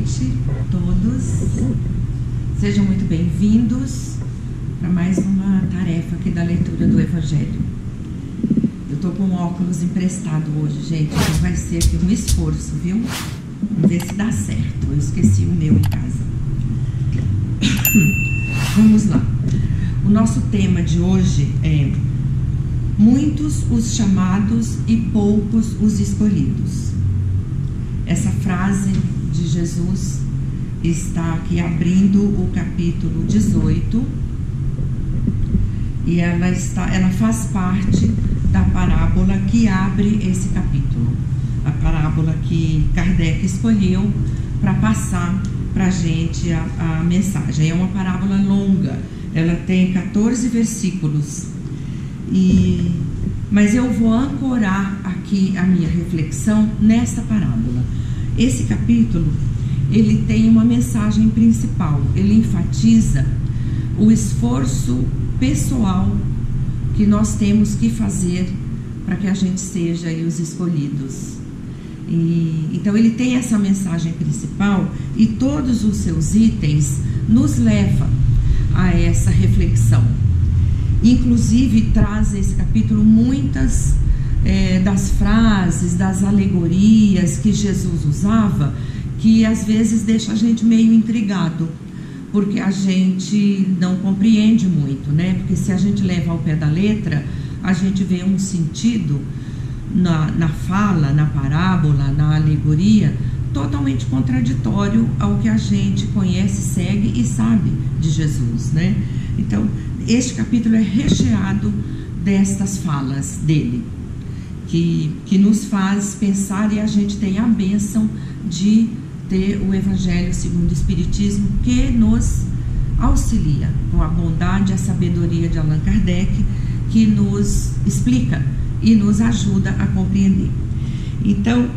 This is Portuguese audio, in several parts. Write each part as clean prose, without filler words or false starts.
noite a todos. Sejam muito bem-vindos para mais uma tarefa aqui da leitura do Evangelho. Eu estou com óculos emprestado hoje, gente, então vai ser aqui um esforço, viu? Vamos ver se dá certo. Eu esqueci o meu em casa. Vamos lá. O nosso tema de hoje é muitos os chamados e poucos os escolhidos. Essa frase de Jesus está aqui abrindo o capítulo 18 e ela faz parte da parábola que abre esse capítulo. A parábola que Kardec escolheu para passar para a gente a mensagem. É uma parábola longa, ela tem 14 versículos. Mas eu vou ancorar aqui a minha reflexão nessa parábola. Esse capítulo, ele tem uma mensagem principal. Ele enfatiza o esforço pessoal que nós temos que fazer para que a gente seja aí os escolhidos. Então ele tem essa mensagem principal e todos os seus itens nos levam a essa reflexão. Inclusive traz esse capítulo muitas das frases, das alegorias que Jesus usava, que às vezes deixa a gente meio intrigado, porque a gente não compreende muito, né? Porque se a gente leva ao pé da letra, a gente vê um sentido na fala, na parábola, na alegoria, totalmente contraditório ao que a gente conhece, segue e sabe de Jesus, né? Então, este capítulo é recheado destas falas dele, que nos faz pensar, e a gente tem a bênção de ter o Evangelho segundo o Espiritismo, que nos auxilia com a bondade e a sabedoria de Allan Kardec, que nos explica e nos ajuda a compreender. Então,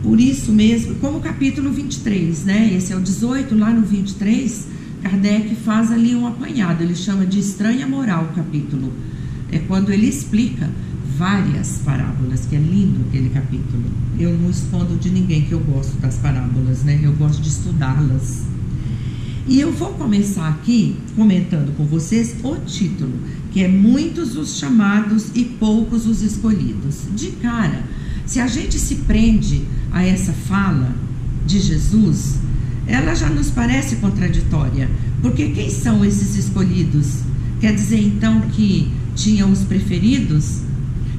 por isso mesmo, como o capítulo 23, né? Esse é o 18, lá no 23, Kardec faz ali um apanhado, ele chama de estranha moral o capítulo. É quando ele explica várias parábolas, que é lindo aquele capítulo. Eu não escondo de ninguém que eu gosto das parábolas, né? Eu gosto de estudá-las. E eu vou começar aqui comentando com vocês o título, que é muitos os chamados e poucos os escolhidos. De cara, se a gente se prende a essa fala de Jesus, ela já nos parece contraditória, porque quem são esses escolhidos? Quer dizer então que tinham os preferidos?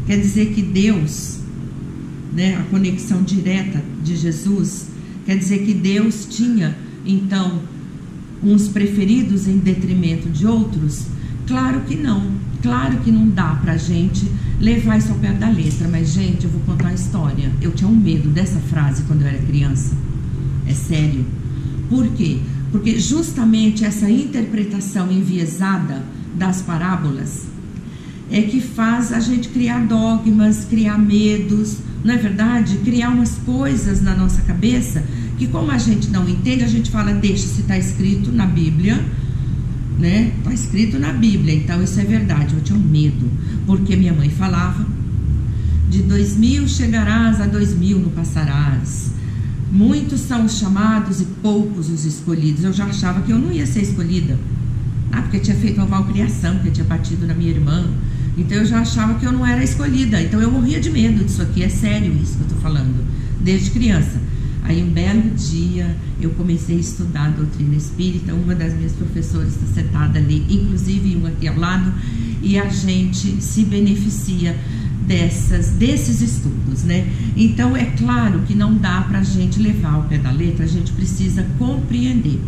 Quer dizer que Deus, né, a conexão direta de Jesus, quer dizer que Deus tinha então uns preferidos em detrimento de outros? Claro que não dá pra gente levar isso ao pé da letra. Mas, gente, eu vou contar uma história. Eu tinha um medo dessa frase quando eu era criança, é sério. Por quê? Porque justamente essa interpretação enviesada das parábolas é que faz a gente criar dogmas, criar medos, não é verdade? Criar umas coisas na nossa cabeça que, como a gente não entende, a gente fala, deixa, se está escrito na Bíblia, né? Está escrito na Bíblia, então isso é verdade. Eu tinha um medo, porque minha mãe falava, de 2000 chegarás, a 2000 não passarás. Muitos são os chamados e poucos os escolhidos. Eu já achava que eu não ia ser escolhida. Porque tinha feito uma malcriação, porque tinha batido na minha irmã. Então eu já achava que eu não era escolhida. Então eu morria de medo disso aqui. É sério isso que eu estou falando, desde criança. Aí um belo dia eu comecei a estudar a doutrina espírita. Uma das minhas professoras está sentada ali, inclusive uma aqui ao lado, e a gente se beneficia desses estudos, né? Então é claro que não dá para a gente levar ao pé da letra, a gente precisa compreender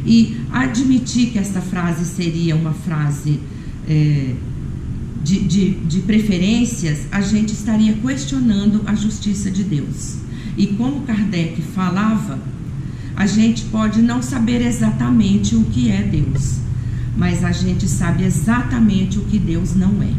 e admitir que esta frase seria uma frase de preferências. A gente estaria questionando a justiça de Deus. E como Kardec falava, a gente pode não saber exatamente o que é Deus, mas a gente sabe exatamente o que Deus não é.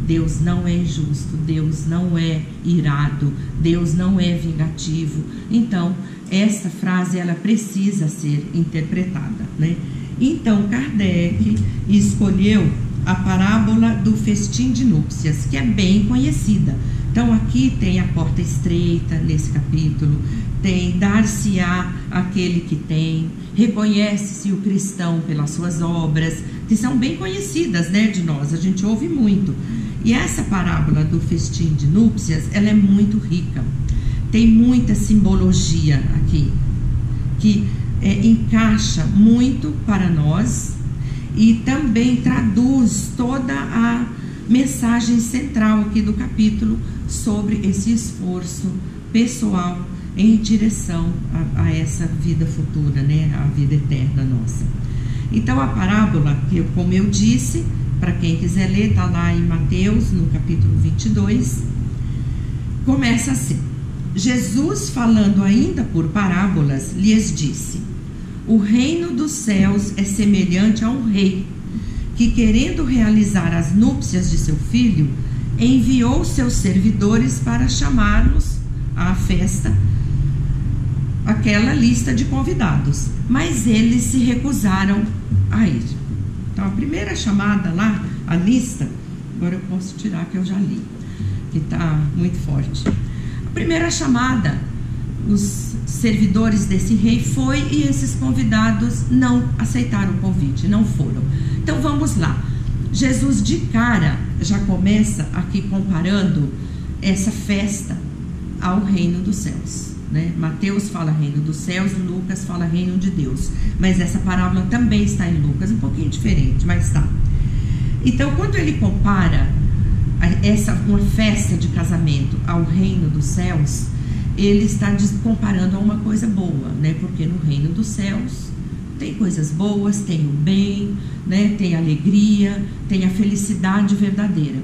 Deus não é injusto, Deus não é irado, Deus não é vingativo. Então, essa frase, ela precisa ser interpretada, né? Então, Kardec escolheu a parábola do festim de núpcias, que é bem conhecida. Então, aqui tem a porta estreita, nesse capítulo, tem dar-se-á aquele que tem, reconhece-se o cristão pelas suas obras, que são bem conhecidas, né, de nós, a gente ouve muito. E essa parábola do festim de núpcias, ela é muito rica, tem muita simbologia aqui, que encaixa muito para nós e também traduz toda a mensagem central aqui do capítulo sobre esse esforço pessoal em direção a essa vida futura, né, a vida eterna nossa. Então a parábola, que como eu disse, para quem quiser ler, está lá em Mateus, no capítulo 22, começa assim: Jesus, falando ainda por parábolas, lhes disse: o reino dos céus é semelhante a um rei, que, querendo realizar as núpcias de seu filho, enviou seus servidores para chamá-los à festa, aquela lista de convidados, mas eles se recusaram a ir. Então a primeira chamada lá, a lista, agora eu posso tirar que eu já li, que está muito forte. A primeira chamada, os servidores desse rei foi, e esses convidados não aceitaram o convite, não foram. Então vamos lá. Jesus de cara já começa aqui comparando essa festa ao reino dos céus, né? Mateus fala reino dos céus, Lucas fala reino de Deus, mas essa parábola também está em Lucas, um pouquinho diferente, mas está. Então quando ele compara uma festa de casamento ao reino dos céus, ele está comparando a uma coisa boa, né? Porque no reino dos céus tem coisas boas, tem o bem, né? Tem a alegria, tem a felicidade verdadeira.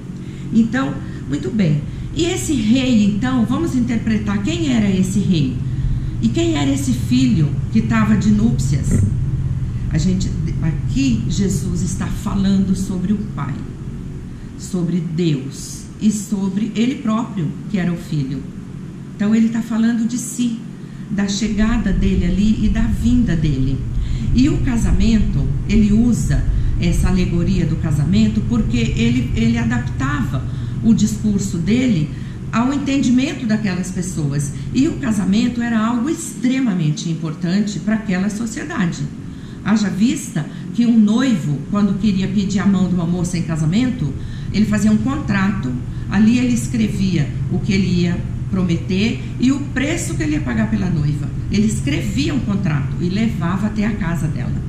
Então, muito bem. E esse rei, então, vamos interpretar quem era esse rei e quem era esse filho que estava de núpcias. Aqui Jesus está falando sobre o Pai, sobre Deus e sobre ele próprio, que era o filho. Então ele está falando de si, da chegada dele ali e da vinda dele. E o casamento, ele usa essa alegoria do casamento porque ele adaptava o discurso dele ao entendimento daquelas pessoas. E o casamento era algo extremamente importante para aquela sociedade. Haja vista que um noivo, quando queria pedir a mão de uma moça em casamento, ele fazia um contrato, ali ele escrevia o que ele ia prometer e o preço que ele ia pagar pela noiva. Ele escrevia um contrato e levava até a casa dela,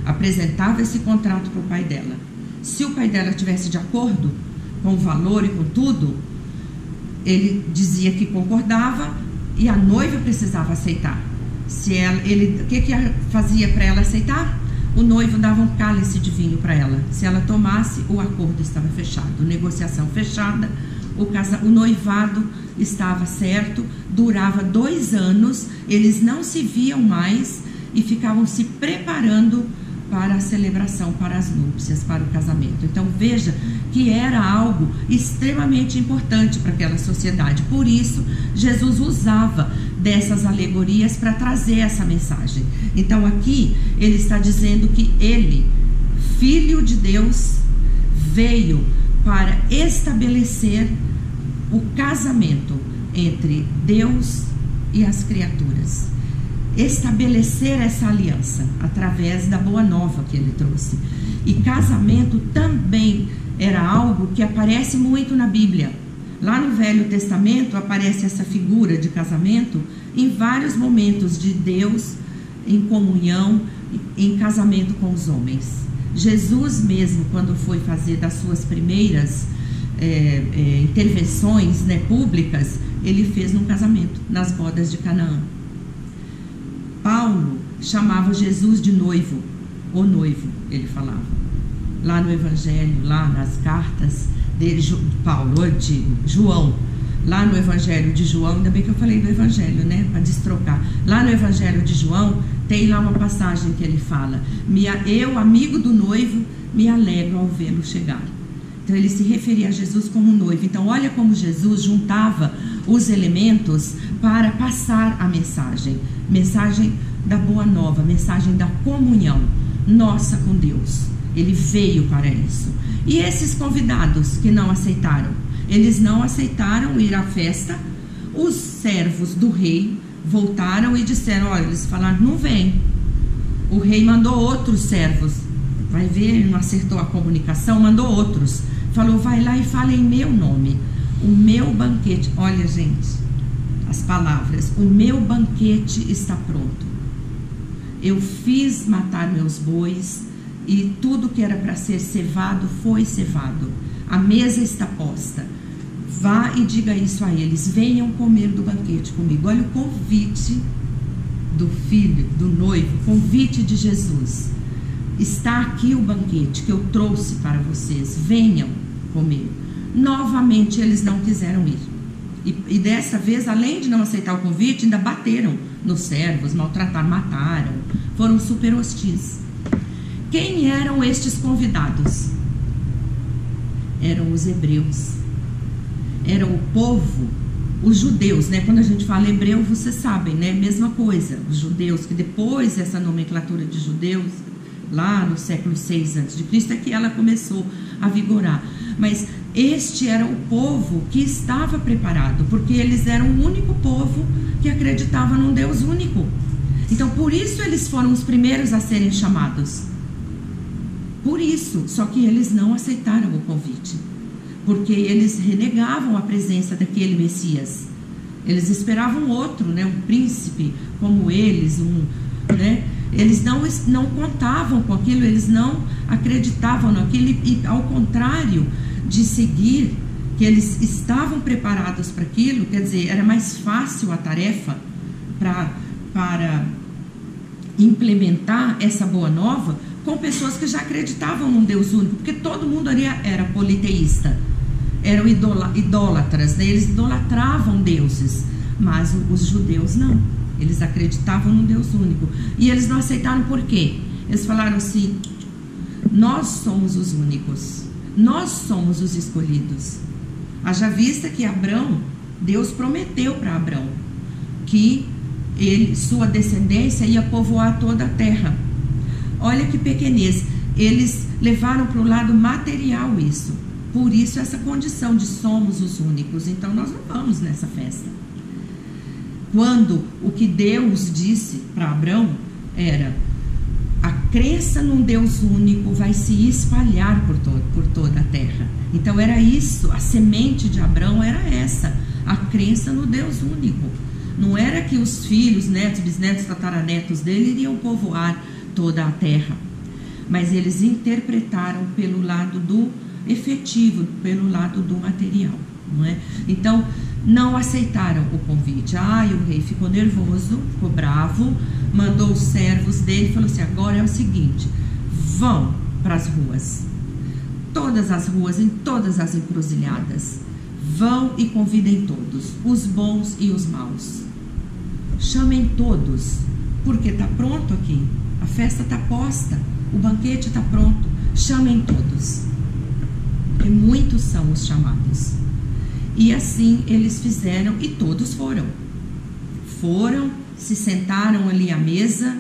apresentava esse contrato para o pai dela. Se o pai dela estivesse de acordo com o valor e com tudo, ele dizia que concordava e a noiva precisava aceitar. O que fazia para ela aceitar? O noivo dava um cálice de vinho para ela. Se ela tomasse, o acordo estava fechado, negociação fechada, o noivado estava certo, durava 2 anos, eles não se viam mais e ficavam se preparando para a celebração, para as núpcias, para o casamento. Então veja que era algo extremamente importante para aquela sociedade. Por isso Jesus usava dessas alegorias para trazer essa mensagem. Então aqui ele está dizendo que ele, Filho de Deus, veio para estabelecer o casamento entre Deus e as criaturas, estabelecer essa aliança através da boa nova que ele trouxe. E casamento também era algo que aparece muito na Bíblia. Lá no Velho Testamento aparece essa figura de casamento em vários momentos de Deus em comunhão, em casamento com os homens. Jesus mesmo, quando foi fazer das suas primeiras intervenções, né, públicas, ele fez num casamento, nas bodas de Canaã. Paulo chamava Jesus de noivo, o noivo, ele falava. Lá no Evangelho, lá nas cartas dele, João, lá no Evangelho de João, ainda bem que eu falei do Evangelho, né, para destrocar. Lá no Evangelho de João, tem lá uma passagem que ele fala: eu, amigo do noivo, me alegro ao vê-lo chegar. Então ele se referia a Jesus como noivo. Então olha como Jesus juntava os elementos para passar a mensagem da boa nova, mensagem da comunhão nossa com Deus. Ele veio para isso. E esses convidados que não aceitaram, eles não aceitaram ir à festa. Os servos do rei voltaram e disseram, olha, eles falaram, não vem. O rei mandou outros servos, vai ver, ele não acertou a comunicação, mandou outros, falou, vai lá e fala em meu nome, o meu banquete, olha gente, as palavras, o meu banquete está pronto, eu fiz matar meus bois e tudo que era para ser cevado foi cevado, a mesa está posta, vá e diga isso a eles, venham comer do banquete comigo. Olha o convite do filho, do noivo, convite de Jesus. Está aqui o banquete que eu trouxe para vocês, venham comer. Novamente eles não quiseram ir. E dessa vez, além de não aceitar o convite, ainda bateram nos servos, maltrataram, mataram, foram super hostis. Quem eram estes convidados? Eram os hebreus. Era o povo, os judeus, né? Quando a gente fala hebreu, vocês sabem, né? Mesma coisa, os judeus, que depois essa nomenclatura de judeus, lá no século 6 a.C., é que ela começou a vigorar. Mas este era o povo que estava preparado, porque eles eram o único povo que acreditava num Deus único. Então, por isso eles foram os primeiros a serem chamados. Por isso, só que eles não aceitaram o convite. Porque eles renegavam a presença daquele Messias. Eles esperavam outro, né, um príncipe como eles, né? Eles não contavam com aquilo, eles não acreditavam naquilo, e ao contrário de seguir, que eles estavam preparados para aquilo, quer dizer, era mais fácil a tarefa para implementar essa boa nova com pessoas que já acreditavam num Deus único, porque todo mundo ali era politeísta. Eram idólatras, né? Eles idolatravam deuses, mas os judeus não, eles acreditavam num Deus único, e eles não aceitaram. Por quê? Eles falaram assim, nós somos os únicos, nós somos os escolhidos. Haja vista que Abrão, Deus prometeu para Abrão que sua descendência ia povoar toda a terra. Olha que pequenez, eles levaram para o lado material isso. Por isso essa condição de somos os únicos. Então nós não vamos nessa festa. Quando o que Deus disse para Abrão era, a crença num Deus único vai se espalhar por toda a terra. Então era isso, a semente de Abrão era essa, a crença no Deus único. Não era que os filhos, netos, bisnetos, tataranetos dele iriam povoar toda a terra, mas eles interpretaram pelo lado do efetivo, pelo lado do material, não é? Então não aceitaram o convite. O rei ficou nervoso, ficou bravo, mandou os servos dele e falou assim, agora é o seguinte, vão para as ruas, todas as ruas, em todas as encruzilhadas, vão e convidem todos, os bons e os maus, chamem todos, porque está pronto aqui, a festa está posta, o banquete está pronto, chamem todos. E muitos são os chamados. E assim eles fizeram, e todos foram, se sentaram ali à mesa,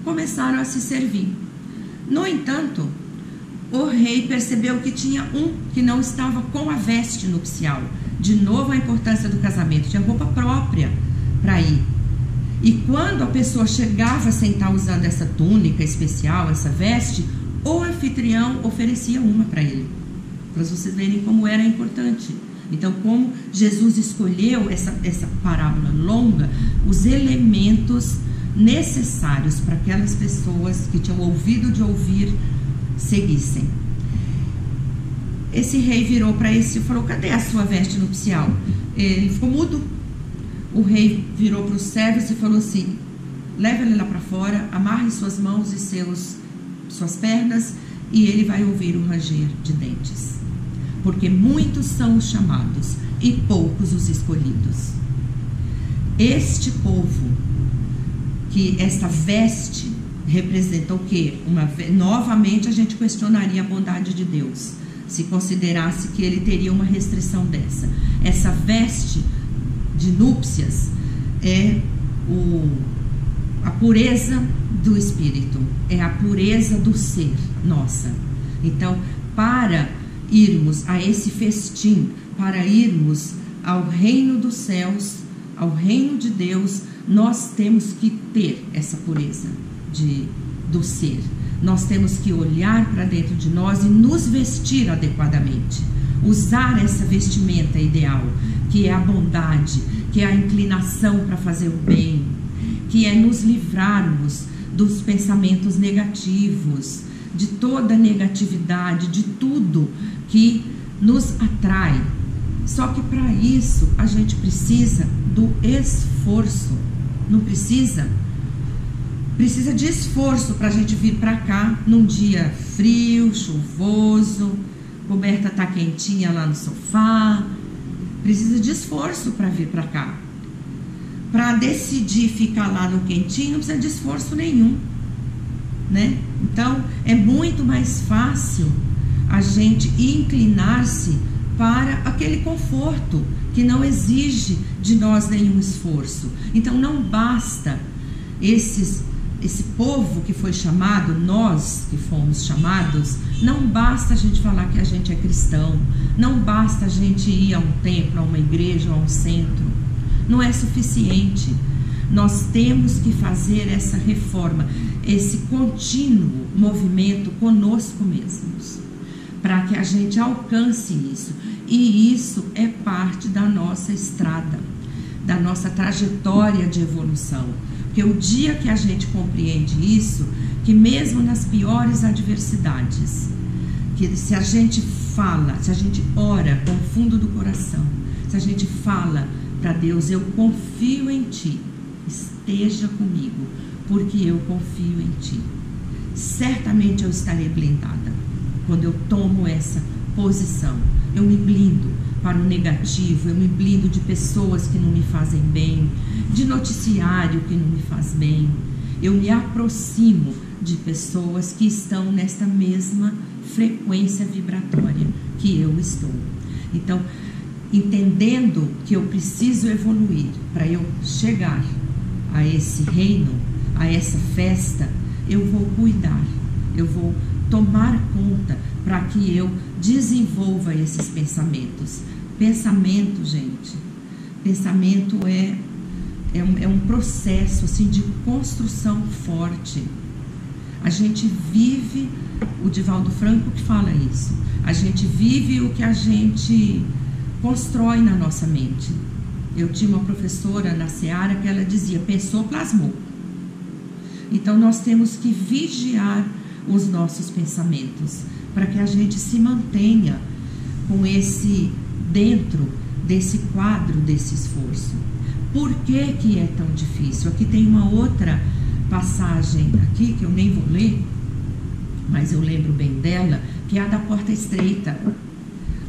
começaram a se servir. No entanto, o rei percebeu que tinha um que não estava com a veste nupcial. De novo a importância do casamento, tinha roupa própria para ir. E quando a pessoa chegava a sentar usando essa túnica especial, essa veste, o anfitrião oferecia uma para ele, para vocês verem como era importante. Então, como Jesus escolheu essa parábola longa, os elementos necessários para aquelas pessoas que tinham ouvido de ouvir seguissem. Esse rei virou para esse e falou, cadê a sua veste nupcial? Ele ficou mudo. O rei virou para os servos e falou assim, leve ele lá para fora, amarre suas mãos e suas pernas, e ele vai ouvir o ranger de dentes. Porque muitos são os chamados e poucos os escolhidos. Este povo, que esta veste representa o quê? Novamente a gente questionaria a bondade de Deus, se considerasse que ele teria uma restrição dessa. Essa veste de núpcias é a pureza do espírito, é a pureza do ser nossa. Então, para irmos a esse festim, para irmos ao reino dos céus, ao reino de Deus, nós temos que ter essa pureza do ser. Nós temos que olhar para dentro de nós e nos vestir adequadamente. Usar essa vestimenta ideal, que é a bondade, que é a inclinação para fazer o bem, que é nos livrarmos dos pensamentos negativos, de toda negatividade, de tudo que nos atrai. Só que para isso a gente precisa do esforço. Não precisa? Precisa de esforço para a gente vir para cá num dia frio, chuvoso, coberta tá quentinha lá no sofá. Precisa de esforço para vir para cá. Para decidir ficar lá no quentinho não precisa de esforço nenhum, né? Então é muito mais fácil a gente inclinar-se para aquele conforto que não exige de nós nenhum esforço. Então não basta esse povo que foi chamado, nós que fomos chamados, não basta a gente falar que a gente é cristão, não basta a gente ir a um templo, a uma igreja, a um centro. Não é suficiente. Nós temos que fazer essa reforma, esse contínuo movimento conosco mesmos, para que a gente alcance isso. E isso é parte da nossa estrada, da nossa trajetória de evolução. Porque o dia que a gente compreende isso, que mesmo nas piores adversidades, que se a gente fala, se a gente ora com o fundo do coração, se a gente fala para Deus, eu confio em Ti, esteja comigo, porque eu confio em Ti, certamente eu estarei blindada. Quando eu tomo essa posição, eu me blindo para o negativo, eu me blindo de pessoas que não me fazem bem, de noticiário que não me faz bem. Eu me aproximo de pessoas que estão nesta mesma frequência vibratória que eu estou. Então, entendendo que eu preciso evoluir para eu chegar a esse reino, a essa festa, eu vou cuidar, eu vou tomar conta para que eu desenvolva esses pensamentos. Pensamento, gente, pensamento é um processo assim, de construção forte. A gente vive, o Divaldo Franco que fala isso, a gente vive o que a gente constrói na nossa mente. Eu tinha uma professora na Seara que ela dizia, pensou, plasmou. Então nós temos que vigiar os nossos pensamentos, para que a gente se mantenha com esse, dentro desse quadro desse esforço. Por que que é tão difícil? Aqui tem uma outra passagem aqui, que eu nem vou ler, mas eu lembro bem dela, que é a da porta estreita.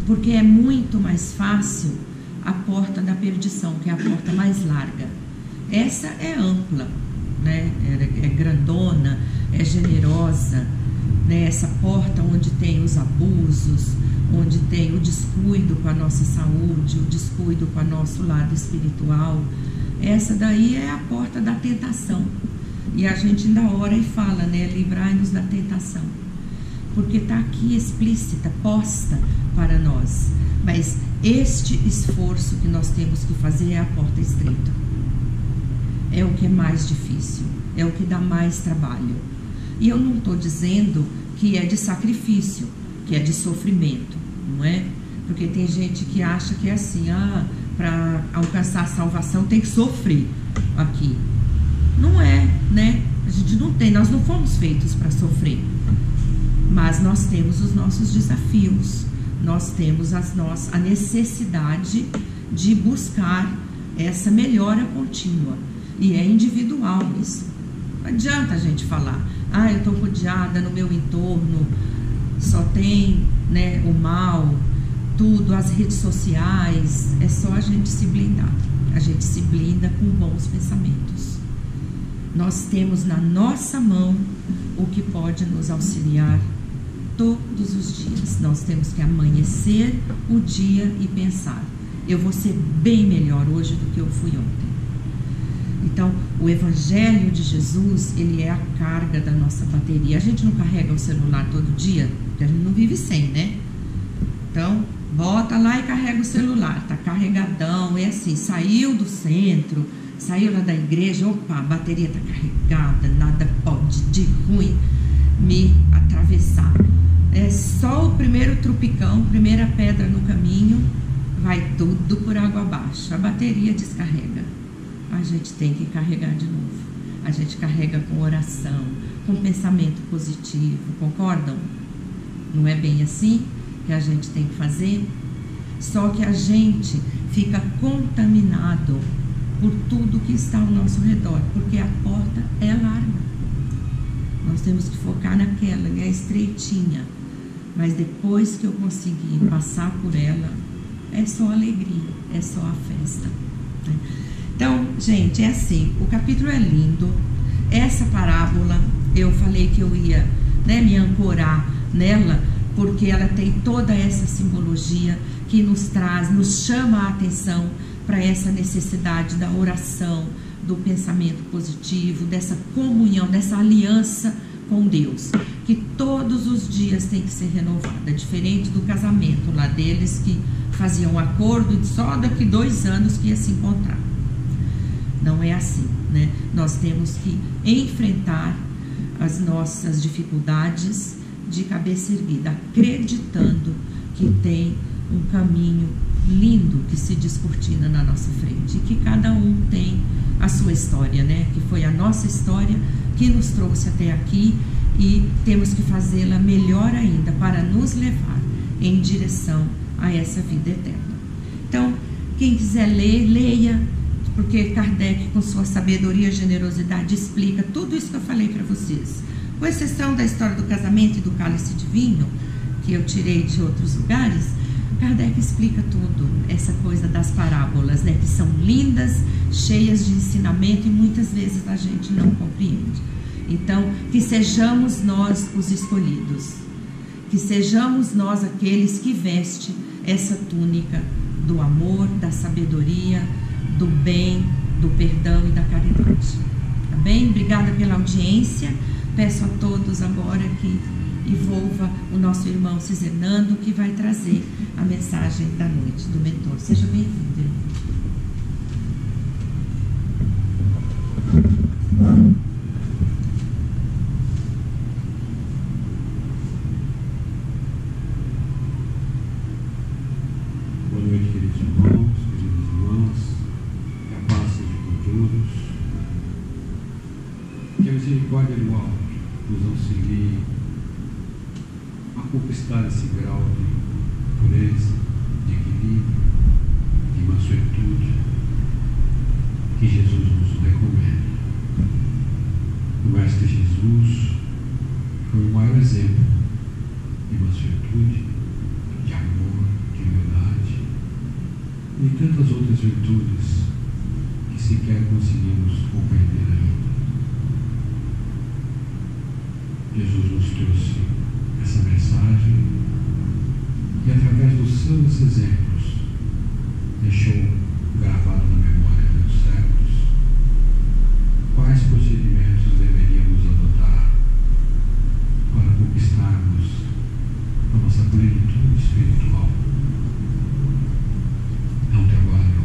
Porque é muito mais fácil a porta da perdição, que é a porta mais larga. Essa é ampla, né? É grandona, é generosa, né? Essa porta onde tem os abusos, onde tem o descuido com a nossa saúde, o descuido com o nosso lado espiritual. Essa daí é a porta da tentação. E a gente ainda ora e fala, né? Livrai-nos da tentação. Porque está aqui explícita, posta para nós. Mas este esforço que nós temos que fazer é a porta estreita. É o que é mais difícil, é o que dá mais trabalho. E eu não estou dizendo que é de sacrifício, que é de sofrimento, não é? Porque tem gente que acha que é assim, para alcançar a salvação tem que sofrer aqui. Não é, né? A gente não tem, nós não fomos feitos para sofrer. Mas nós temos os nossos desafios, nós temos a necessidade de buscar essa melhora contínua. E é individual isso. Não adianta a gente falar, eu estou rodeada no meu entorno, só tem, né, o mal, tudo, as redes sociais. É só a gente se blindar. A gente se blinda com bons pensamentos. Nós temos na nossa mão o que pode nos auxiliar todos os dias. Nós temos que amanhecer o dia e pensar, eu vou ser bem melhor hoje do que eu fui ontem. Então, o Evangelho de Jesus, ele é a carga da nossa bateria. A gente não carrega o celular todo dia, porque a gente não vive sem, né? Então, Bota lá e carrega o celular, tá carregadão, é assim, saiu do centro, saiu lá da igreja, opa, a bateria tá carregada, nada pode de ruim me atravessar. É só o primeiro trupicão, primeira pedra no caminho, vai tudo por água abaixo, a bateria descarrega. A gente tem que carregar de novo. A gente carrega com oração, com pensamento positivo, concordam? Não é bem assim que a gente tem que fazer? Só que a gente fica contaminado por tudo que está ao nosso redor, porque a porta é larga. Nós temos que focar naquela, é estreitinha. Mas depois que eu conseguir passar por ela, é só alegria, é só a festa. Então, gente, é assim, o capítulo é lindo. Essa parábola, eu falei que eu ia, me ancorar nela, porque ela tem toda essa simbologia que nos traz, nos chama a atenção para essa necessidade da oração, do pensamento positivo, dessa comunhão, dessa aliança com Deus, que todos os dias tem que ser renovada, diferente do casamento lá deles, que faziam um acordo de só daqui 2 anos que ia se encontrar. Não é assim, né? Nós temos que enfrentar as nossas dificuldades de cabeça erguida, acreditando que tem um caminho lindo que se descortina na nossa frente, e que cada um tem a sua história, né? Que foi a nossa história que nos trouxe até aqui, e temos que fazê-la melhor ainda para nos levar em direção a essa vida eterna. Então, quem quiser ler, leia, porque Kardec, com sua sabedoria e generosidade, explica tudo isso que eu falei para vocês, com exceção da história do casamento e do cálice de vinho, que eu tirei de outros lugares. Kardec explica tudo, essa coisa das parábolas, né, que são lindas, cheias de ensinamento, e muitas vezes a gente não compreende. Então, que sejamos nós os escolhidos, que sejamos nós aqueles que vestem essa túnica do amor, da sabedoria, do bem, do perdão e da caridade. Tá bem? Obrigada pela audiência. Peço a todos agora que envolva o nosso irmão Cisernando, que vai trazer a mensagem da noite do mentor. Seja bem-vindo, irmão. Boa noite, queridos irmãos, queridas irmãs, que a paz seja com todos, que a misericórdia do alto nos auxilie a conquistar esse grau de pureza, de equilíbrio, de mansuetude que Jesus nos recomenda. O Mestre Jesus foi o maior exemplo de mansuetude, de amor, de humildade e tantas outras virtudes que sequer conseguimos compreender ainda. Jesus nos trouxe essa mensagem e, através dos seus exemplos, deixou gravado na memória dos séculos quais procedimentos deveríamos adotar para conquistarmos a nossa plenitude espiritual. É um trabalho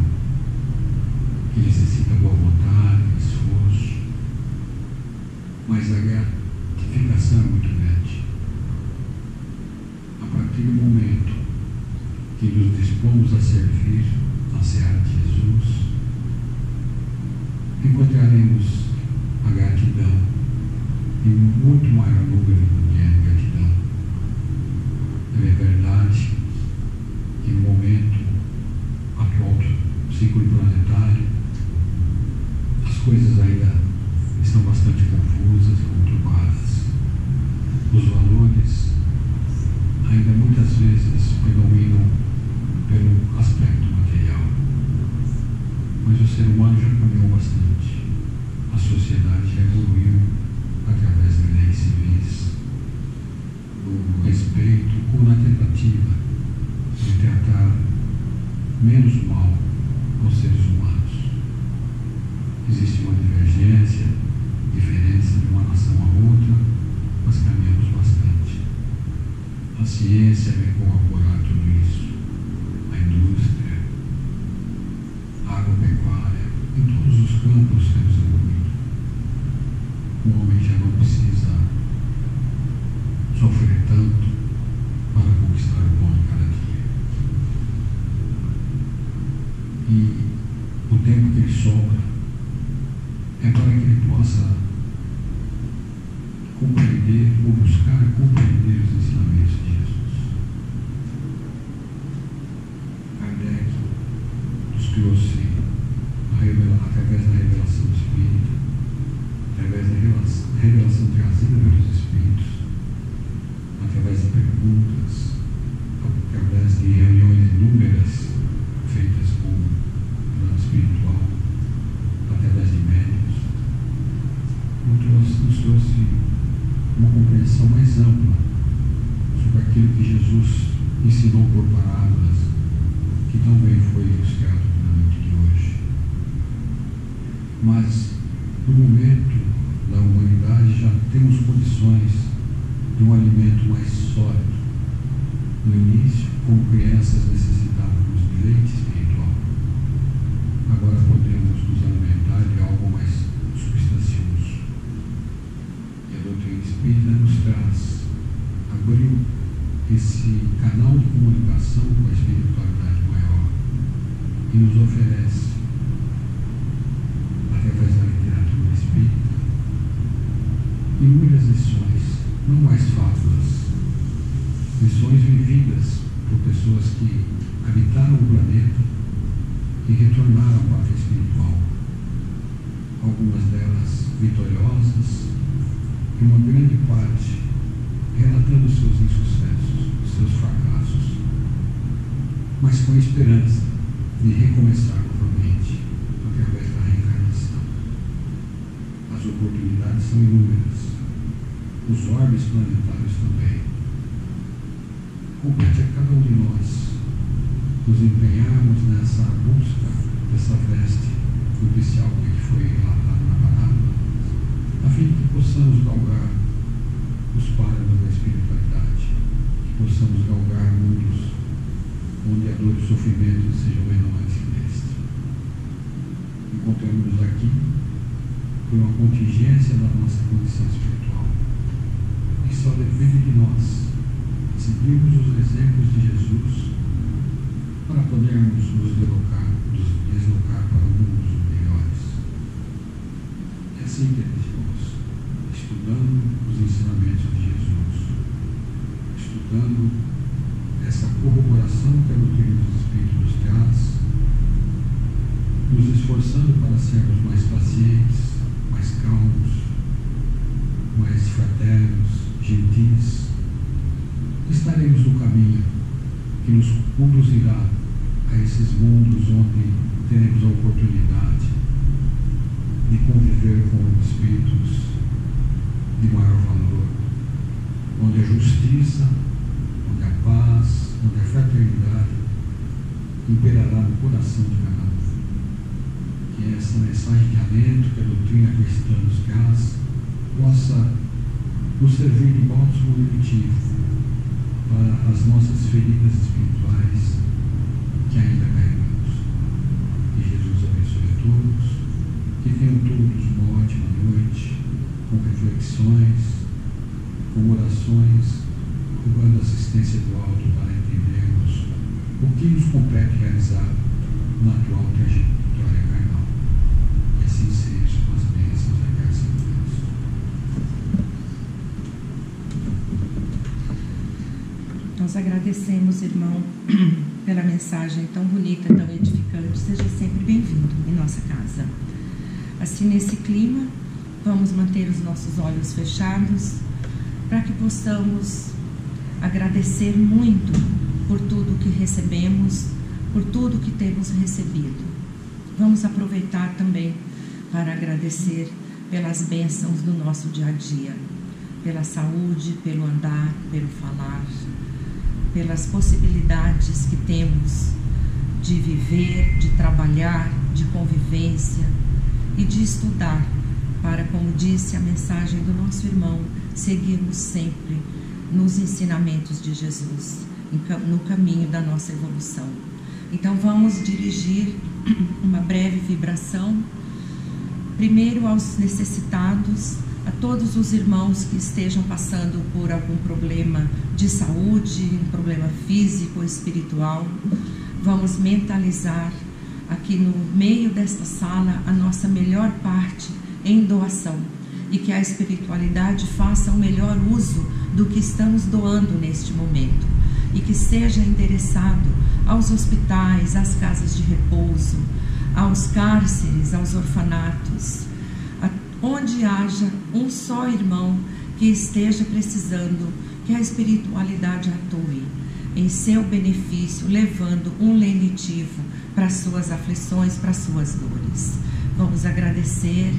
que necessita boa vontade, esforço, mas a gratificação é muito grande. A partir do momento que nos dispomos a servir a seara de Jesus, encontraremos a gratidão em muito maior número de gratidão. É verdade que no momento atual do ciclo planetário as coisas ainda estão bastante confusas e conturbadas. Os valores ainda muitas vezes predominam pelo aspecto material, mas o ser humano já caminhou bastante. A sociedade já evoluiu através das leis civis, no respeito ou na tentativa de tratar menos mal aos seres humanos. Existe uma divergência, diferença de uma nação a outra, mas caminhamos bastante. A ciência vem corroborar tudo isso. Os campos temos evoluído. O homem já não precisa sofrer tanto para conquistar o pão de cada dia. E o tempo que lhe sobra é para que ele possa compreender ou buscar compreender os ensinamentos de Jesus. Kardec nos trouxe através da revelação do Espírito, através da revelação trazida pelos Espíritos, através de perguntas, através de reuniões inúmeras feitas com o plano espiritual, através de médiuns, nos trouxe uma compreensão mais ampla sobre aquilo que Jesus ensinou por parábolas, que também foi ilustrado na noite de hoje. Mas, no momento da humanidade, já temos condições de um alimento mais sólido. No início, como crianças necessitávamos de leite espiritual, agora podemos nos alimentar de algo mais substancioso. E a doutrina espírita nos traz, abriu esse canal de comunicação com a espiritualidade maior e nos oferece, através da literatura espírita, inúmeras lições, não mais fábulas, lições vividas por pessoas que habitaram o planeta e retornaram à pátria espiritual, algumas delas vitoriosas e uma grande parte relatando seus insucessos, seus fracassos, mas com a esperança de recomeçar novamente através da reencarnação. As oportunidades são inúmeras, os orbes planetários também. Compete a cada um de nós nos empenharmos nessa busca dessa veste nupcial que foi relatada na parábola, a fim de que possamos galgar os páramos da espiritualidade, que possamos galgar mundos onde a dor e o sofrimento sejam menores que neste. Encontramos-nos aqui por uma contingência da nossa condição espiritual, e só depende de nós seguirmos os exemplos de Jesus para podermos nos deslocar para mundos melhores. É assim que irmãos, estudando os ensinamentos de Jesus, estudando essa corroboração que a doutrina dos Espíritos nos traz, nos esforçando para sermos mais pacientes, mais calmos, mais fraternos, gentis, estaremos no caminho que nos conduzirá a esses mundos onde teremos a oportunidade de conviver com espíritos de maior valor, onde a justiça, onde a paz, onde a fraternidade imperará no coração de cada um. Que essa mensagem de alento que a doutrina cristã nos traz possa nos servir de bálsamo lenitivo para as nossas feridas espirituais que ainda carregamos. Que Jesus abençoe a todos, que tenham todos uma ótima noite, com reflexões, com orações, rogando assistência do alto para entendermos o que nos compete realizar na atual trajetória carnal. Que assim seja, com as bênçãos da graça de Deus. Nós agradecemos, irmão, pela mensagem tão bonita, tão edificante. Seja sempre bem-vindo em nossa casa. Assim, nesse clima, vamos manter os nossos olhos fechados para que possamos agradecer muito por tudo que recebemos, por tudo que temos recebido. Vamos aproveitar também para agradecer pelas bênçãos do nosso dia a dia, pela saúde, pelo andar, pelo falar, pelas possibilidades que temos de viver, de trabalhar, de convivência e de estudar, para, como disse a mensagem do nosso irmão, seguirmos sempre nos ensinamentos de Jesus, no caminho da nossa evolução. Então vamos dirigir uma breve vibração primeiro aos necessitados, a todos os irmãos que estejam passando por algum problema de saúde, um problema físico ou espiritual. Vamos mentalizar aqui no meio desta sala a nossa melhor parte em doação, e que a espiritualidade faça o melhor uso do que estamos doando neste momento, e que seja endereçado aos hospitais, às casas de repouso, aos cárceres, aos orfanatos, onde haja um só irmão que esteja precisando que a espiritualidade atue em seu benefício, levando um lenitivo para suas aflições, para suas dores. Vamos agradecer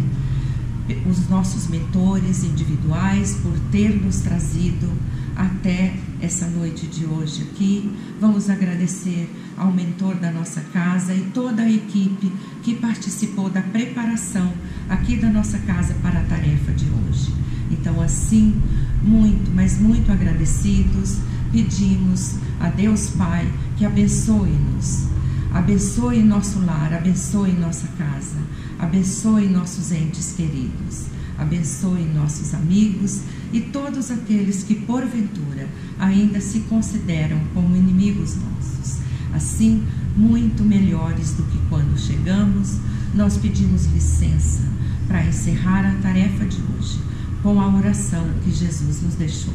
os nossos mentores individuais por ter nos trazido até essa noite de hoje aqui. Vamos agradecer ao mentor da nossa casa e toda a equipe que participou da preparação aqui da nossa casa para a tarefa de hoje. Então, assim, muito, mas muito agradecidos, pedimos a Deus Pai que abençoe-nos, abençoe nosso lar, abençoe nossa casa, abençoe nossos entes queridos, abençoe nossos amigos e todos aqueles que porventura ainda se consideram como inimigos nossos. Assim, muito melhores do que quando chegamos, nós pedimos licença para encerrar a tarefa de hoje com a oração que Jesus nos deixou.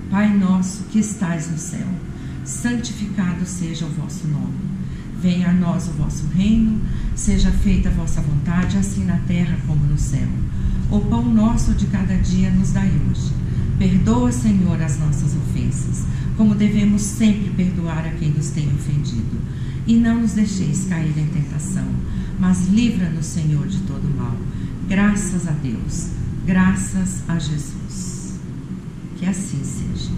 Pai nosso que estais no céu, santificado seja o vosso nome. Venha a nós o vosso reino, seja feita a vossa vontade, assim na terra como no céu. O pão nosso de cada dia nos dai hoje. Perdoa, Senhor, as nossas ofensas, como devemos sempre perdoar a quem nos tem ofendido. E não nos deixeis cair em tentação, mas livra-nos, Senhor, de todo mal. Graças a Deus, graças a Jesus. Que assim seja.